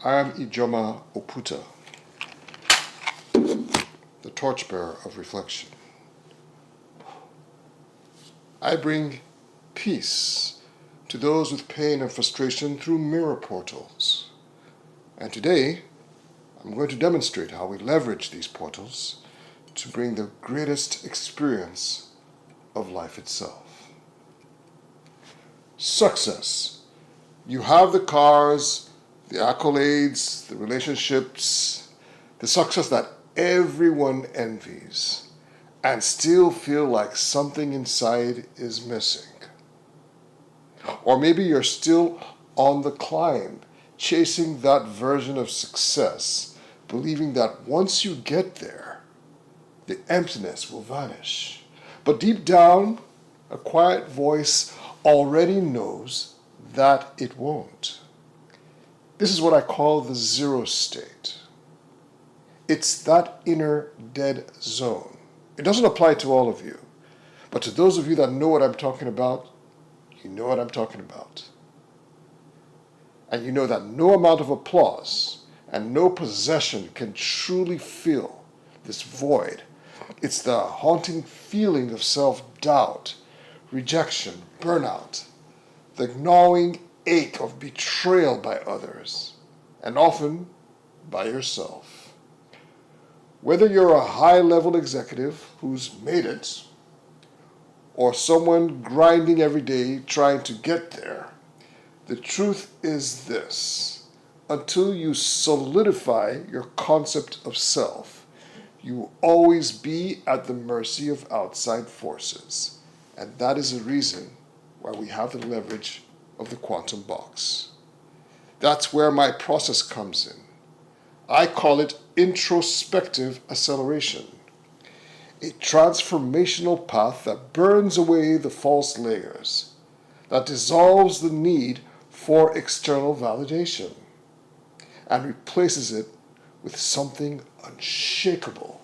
I am Ijoma Oputa, the torchbearer of reflection. I bring peace to those with pain and frustration through mirror portals. And today, I'm going to demonstrate how we leverage these portals to bring the greatest experience of life itself. Success. You have the cars, the accolades, the relationships, the success that everyone envies, and still feel like something inside is missing. Or maybe you're still on the climb, chasing that version of success, believing that once you get there, the emptiness will vanish. But deep down, a quiet voice already knows that it won't. This is what I call the zero state. It's that inner dead zone. It doesn't apply to all of you, but to those of you that know what I'm talking about, you know what I'm talking about. And you know that no amount of applause and no possession can truly fill this void. It's the haunting feeling of self-doubt, rejection, burnout, the gnawing ache of betrayal by others, and often by yourself. Whether you're a high-level executive who's made it, or someone grinding every day trying to get there, the truth is this: until you solidify your concept of self, you will always be at the mercy of outside forces. And that is the reason why we have the leverage of the quantum box. That's where my process comes in. I call it introspective acceleration, a transformational path that burns away the false layers, that dissolves the need for external validation, and replaces it with something unshakable,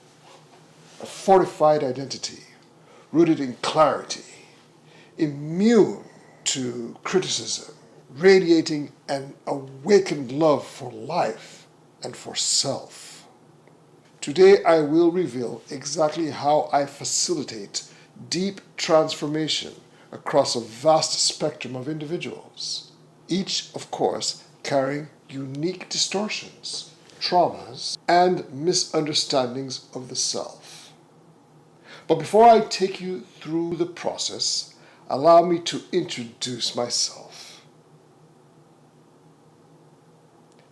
a fortified identity rooted in clarity, immune to criticism, radiating an awakened love for life and for self. Today I will reveal exactly how I facilitate deep transformation across a vast spectrum of individuals, each, of course, carrying unique distortions, traumas, and misunderstandings of the self. But before I take you through the process, allow me to introduce myself.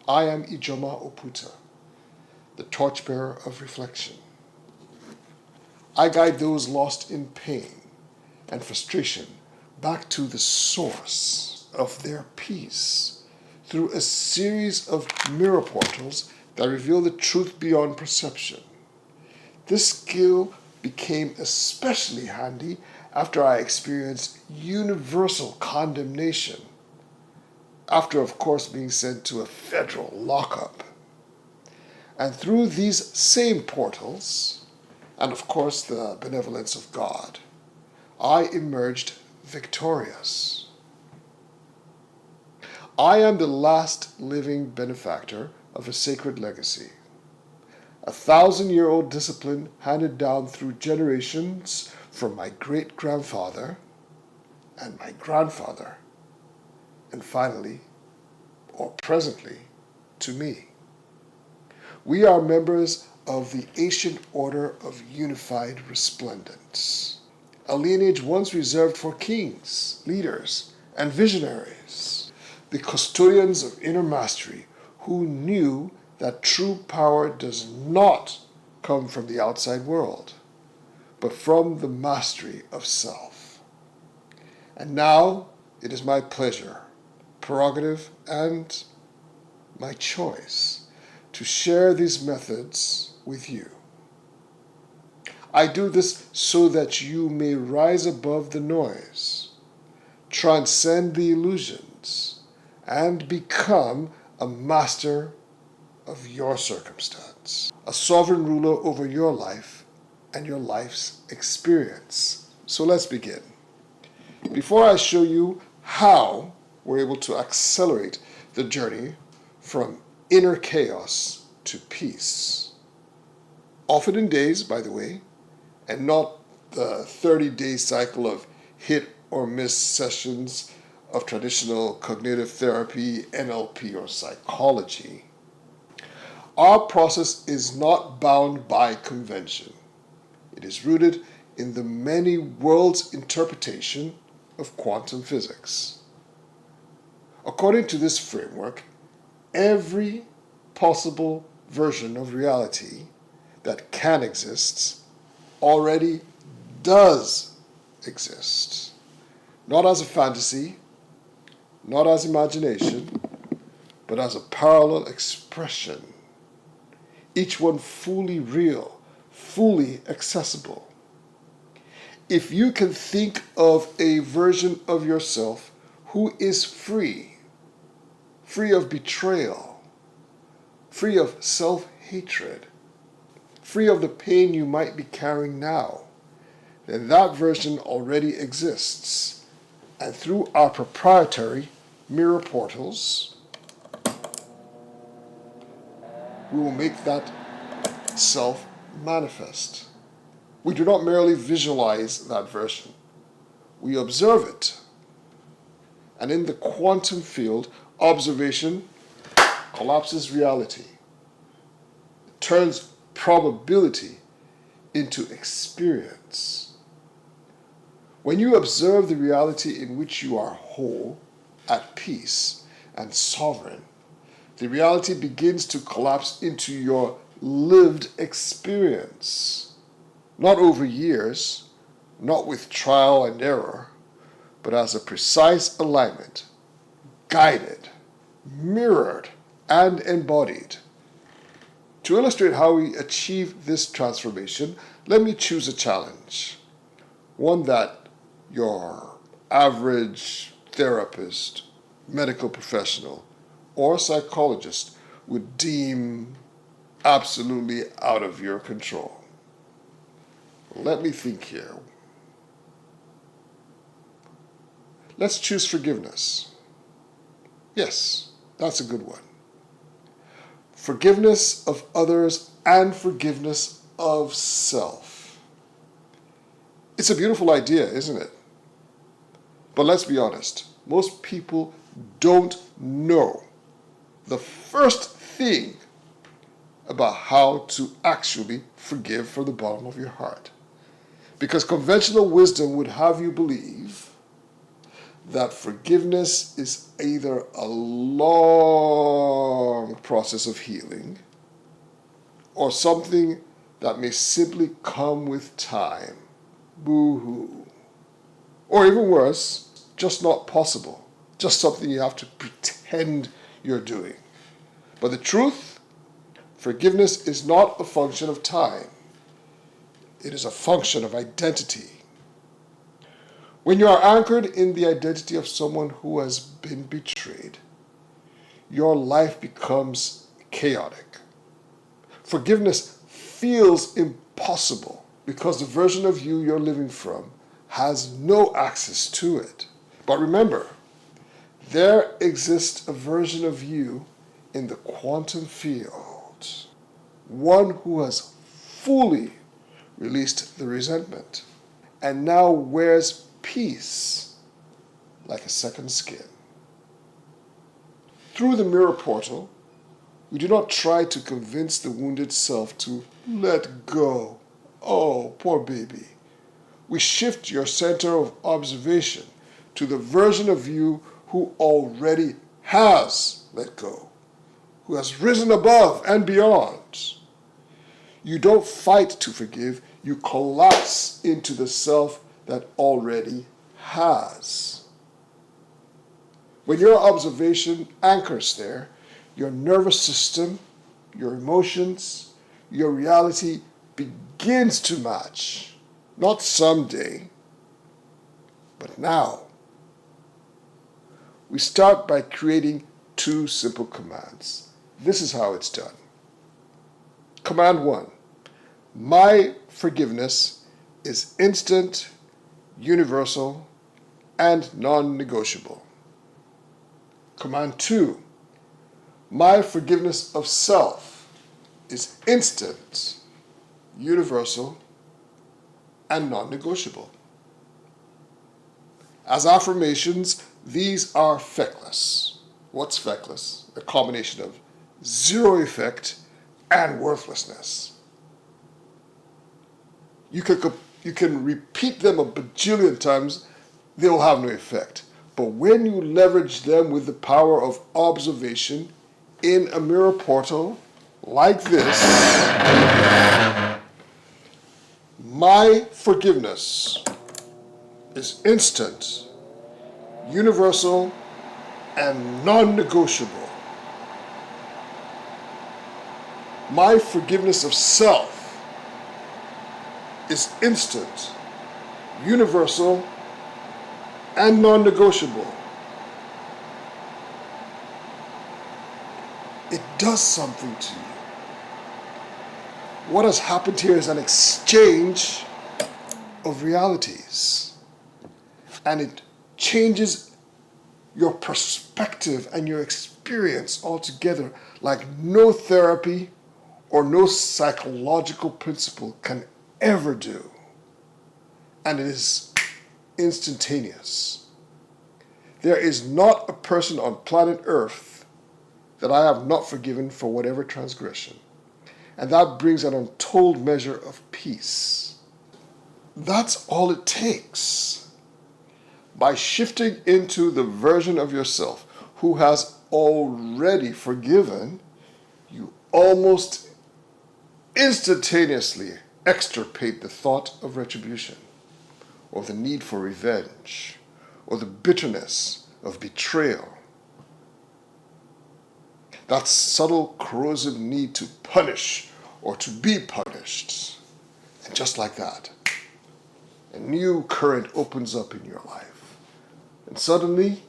I am Ijoma Oputa, the torchbearer of reflection. I guide those lost in pain and frustration back to the source of their peace through a series of mirror portals that reveal the truth beyond perception. This skill became especially handy after I experienced universal condemnation, after, of course, being sent to a federal lockup. And through these same portals, and of course the benevolence of God, I emerged victorious. I am the last living benefactor of a sacred legacy, a 1,000-year-old discipline handed down through generations from my great-grandfather and my grandfather, and finally, or presently, to me. We are members of the ancient order of unified resplendence, a lineage once reserved for kings, leaders, and visionaries, the custodians of inner mastery who knew that true power does not come from the outside world, but from the mastery of self. And now it is my pleasure, prerogative, and my choice to share these methods with you. I do this so that you may rise above the noise, transcend the illusions, and become a master of your circumstance, a sovereign ruler over your life and your life's experience. So let's begin. Before I show you how we're able to accelerate the journey from inner chaos to peace. Often in days, by the way, and not the 30-day cycle of hit or miss sessions of traditional cognitive therapy, NLP, or psychology. Our process is not bound by convention. It is rooted in the many worlds interpretation of quantum physics. According to this framework, every possible version of reality that can exist already does exist. Not as a fantasy, not as imagination, but as a parallel expression. Each one fully real, fully accessible. If you can think of a version of yourself who is free of betrayal, free of self-hatred, free of the pain you might be carrying now, then that version already exists. And through our proprietary mirror portals, we will make that self manifest. We do not merely visualize that version. We observe it. And in the quantum field, observation collapses reality. It turns probability into experience. When you observe the reality in which you are whole, at peace, and sovereign, the reality begins to collapse into your lived experience. Not over years, not with trial and error, but as a precise alignment, guided, mirrored, and embodied. To illustrate how we achieve this transformation, let me choose a challenge. One that your average therapist, medical professional, or psychologist would deem absolutely out of your control. Let me think here. Let's choose forgiveness. Yes, that's a good one. Forgiveness of others and forgiveness of self. It's a beautiful idea, isn't it? But let's be honest, most people don't know the first thing about how to actually forgive from the bottom of your heart. Because conventional wisdom would have you believe that forgiveness is either a long process of healing or something that may simply come with time. Boo-hoo. Or even worse, just not possible. Just something you have to pretend you're doing. But the truth, forgiveness is not a function of time. It is a function of identity. When you are anchored in the identity of someone who has been betrayed, your life becomes chaotic. Forgiveness feels impossible because the version of you you're living from has no access to it. But remember, there exists a version of you in the quantum field, one who has fully released the resentment and now wears peace like a second skin. Through the mirror portal, we do not try to convince the wounded self to let go. Oh, poor baby. We shift your center of observation to the version of you who already has let go, who has risen above and beyond. You don't fight to forgive, you collapse into the self that already has. When your observation anchors there, your nervous system, your emotions, your reality begins to match. Not someday, but now. We start by creating two simple commands. This is how it's done. Command 1. My forgiveness is instant, universal, and non-negotiable. Command 2. My forgiveness of self is instant, universal, and non-negotiable. As affirmations, these are feckless. What's feckless? A combination of zero effect and worthlessness. You can repeat them a bajillion times, they will have no effect. But when you leverage them with the power of observation in a mirror portal like this, my forgiveness is instant, universal, and non-negotiable. My forgiveness of self is instant, universal, and non-negotiable. It does something to you. What has happened here is an exchange of realities, and it changes your perspective and your experience altogether like no therapy or no psychological principle can ever do. And it is instantaneous. There is not a person on planet Earth that I have not forgiven for whatever transgression. And that brings an untold measure of peace. That's all it takes. By shifting into the version of yourself who has already forgiven, you almost instantaneously extirpate the thought of retribution, or the need for revenge, or the bitterness of betrayal. That subtle, corrosive need to punish or to be punished. And just like that, a new current opens up in your life. And suddenly,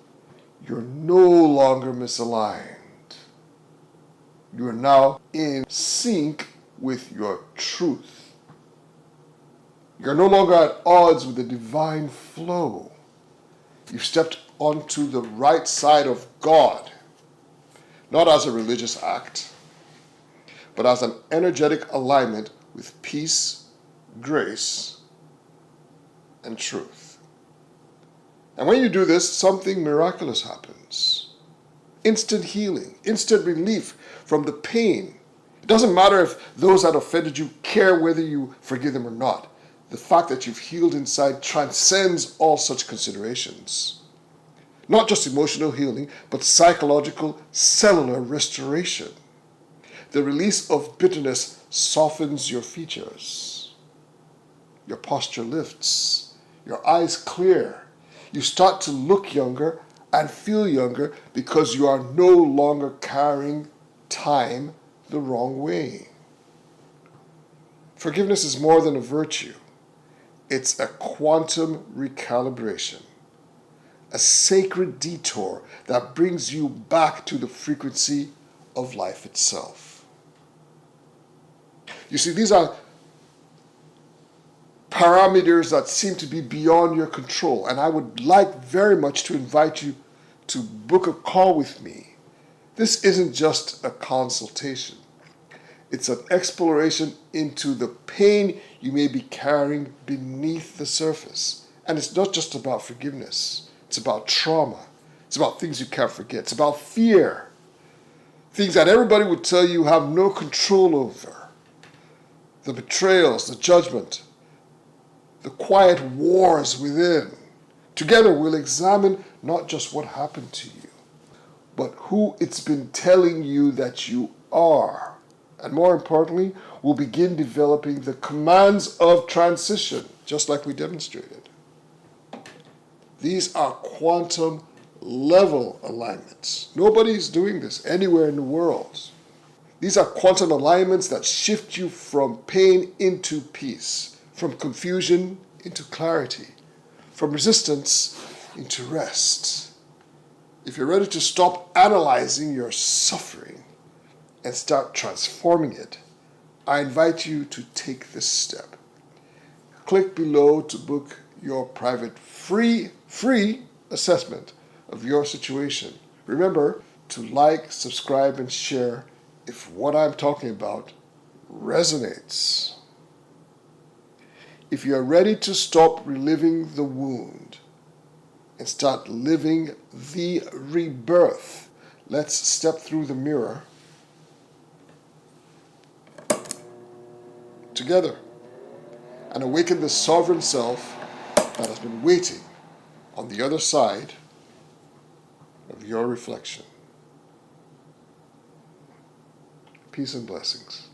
you're no longer misaligned. You are now in sync with your truth. You're no longer at odds with the divine flow. You've stepped onto the right side of God, not as a religious act, but as an energetic alignment with peace, grace, and truth. And when you do this, something miraculous happens. Instant healing, instant relief from the pain. It doesn't matter if those that offended you care whether you forgive them or not. The fact that you've healed inside transcends all such considerations. Not just emotional healing, but psychological, cellular restoration. The release of bitterness softens your features. Your posture lifts. Your eyes clear. You start to look younger and feel younger because you are no longer carrying time the wrong way. Forgiveness is more than a virtue. It's a quantum recalibration, a sacred detour that brings you back to the frequency of life itself. You see, these are parameters that seem to be beyond your control, and I would like very much to invite you to book a call with me. This isn't just a consultation. It's an exploration into the pain you may be carrying beneath the surface. And it's not just about forgiveness. It's about trauma. It's about things you can't forget. It's about fear. Things that everybody would tell you have no control over. The betrayals, the judgment, the quiet wars within. Together we'll examine not just what happened to you, but who it's been telling you that you are. And more importantly, we'll begin developing the commands of transition, just like we demonstrated. These are quantum level alignments. Nobody's doing this anywhere in the world. These are quantum alignments that shift you from pain into peace, from confusion into clarity, from resistance into rest. If you're ready to stop analyzing your suffering and start transforming it, I invite you to take this step. Click below to book your private free assessment of your situation. Remember, to like, subscribe, and share if what I'm talking about resonates. If you are ready to stop reliving the wound and start living the rebirth, let's step through the mirror together and awaken the sovereign self that has been waiting on the other side of your reflection. Peace and blessings.